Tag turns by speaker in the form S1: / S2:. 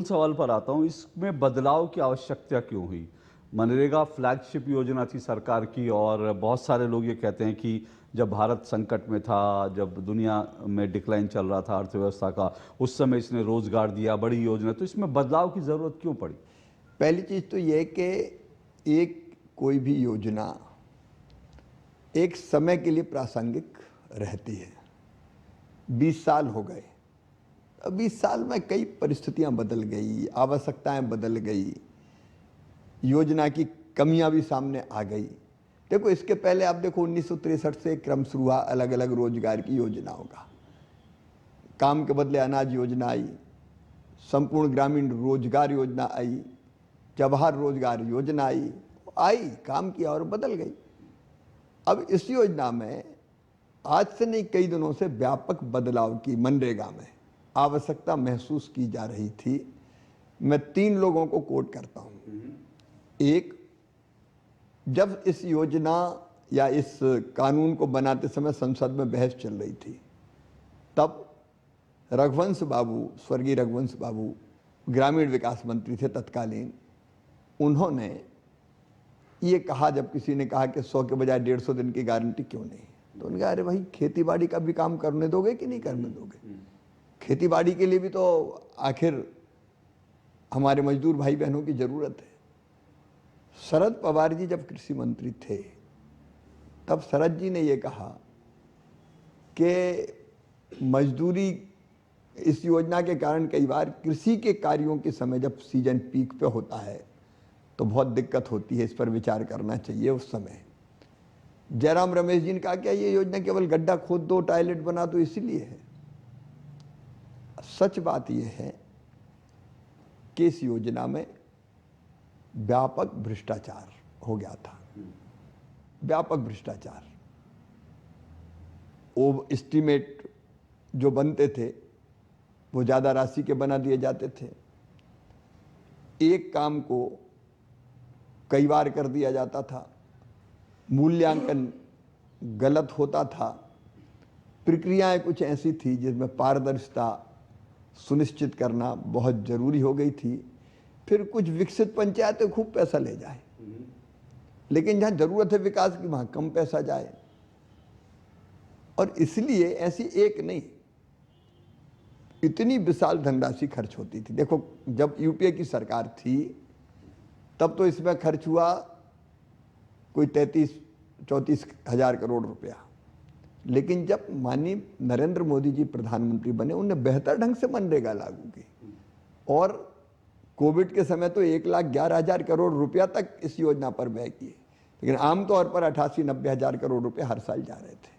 S1: सवाल पर आता हूं, इसमें बदलाव की आवश्यकता क्यों हुई? मनरेगा फ्लैगशिप योजना थी सरकार की और बहुत सारे लोग ये कहते हैं कि जब भारत संकट में था, जब दुनिया में डिक्लाइन चल रहा था अर्थव्यवस्था का, उस समय इसने रोजगार दिया, बड़ी योजना। तो इसमें बदलाव की जरूरत क्यों पड़ी?
S2: पहली चीज़ तो ये कि एक कोई भी योजना एक समय के लिए प्रासंगिक रहती है। 20 साल हो गए। अब 20 साल में कई परिस्थितियां बदल गई, आवश्यकताएं बदल गई, योजना की कमियां भी सामने आ गई। देखो, इसके पहले आप देखो 1963 से क्रम शुरू हुआ अलग अलग रोजगार की योजनाओं का। काम के बदले अनाज योजना आई, संपूर्ण ग्रामीण रोजगार योजना आई, जवाहर रोजगार योजना आई, काम किया और बदल गई। अब इस योजना में आज से नहीं, कई दिनों से व्यापक बदलाव की मनरेगा में आवश्यकता महसूस की जा रही थी। मैं 3 लोगों को कोट करता हूं। एक, जब इस योजना या इस कानून को बनाते समय संसद में बहस चल रही थी, तब रघुवंश बाबू, स्वर्गीय रघुवंश बाबू ग्रामीण विकास मंत्री थे तत्कालीन। उन्होंने ये कहा, जब किसी ने कहा कि 100 के बजाय 150 दिन की गारंटी क्यों नहीं, तो उन्होंने कहा, अरे भाई, खेती बाड़ी का भी काम करने दोगे कि नहीं करने दोगे? खेती बाड़ी के लिए भी तो आखिर हमारे मजदूर भाई बहनों की जरूरत है। शरद पवार जी जब कृषि मंत्री थे, तब शरद जी ने ये कहा कि मजदूरी, इस योजना के कारण कई बार कृषि के कार्यों के समय जब सीजन पीक पे होता है तो बहुत दिक्कत होती है, इस पर विचार करना चाहिए। उस समय जयराम रमेश जी ने कहा, क्या ये योजना केवल गड्ढा खोद दो, टॉयलेट बना दो, इसीलिए है? सच बात यह है कि इस योजना में व्यापक भ्रष्टाचार हो गया था। व्यापक भ्रष्टाचार। वो एस्टीमेट जो बनते थे वो ज़्यादा राशि के बना दिए जाते थे। एक काम को कई बार कर दिया जाता था। मूल्यांकन गलत होता था। प्रक्रियाएं कुछ ऐसी थी जिसमें पारदर्शिता सुनिश्चित करना बहुत जरूरी हो गई थी। फिर कुछ विकसित पंचायतें खूब पैसा ले जाए, लेकिन जहां जरूरत है विकास की वहां कम पैसा जाए। और इसलिए ऐसी एक नहीं, इतनी विशाल धनराशि खर्च होती थी। देखो, जब यूपीए की सरकार थी तब तो इसमें खर्च हुआ कोई 33-34 हजार करोड़ रुपया। लेकिन जब माननीय नरेंद्र मोदी जी प्रधानमंत्री बने, उन्होंने बेहतर ढंग से मनरेगा लागू की और कोविड के समय तो 1,11,000 करोड़ रुपया तक इस योजना पर व्यय किए। लेकिन आमतौर पर 88-90 हजार करोड़ रुपए हर साल जा रहे थे।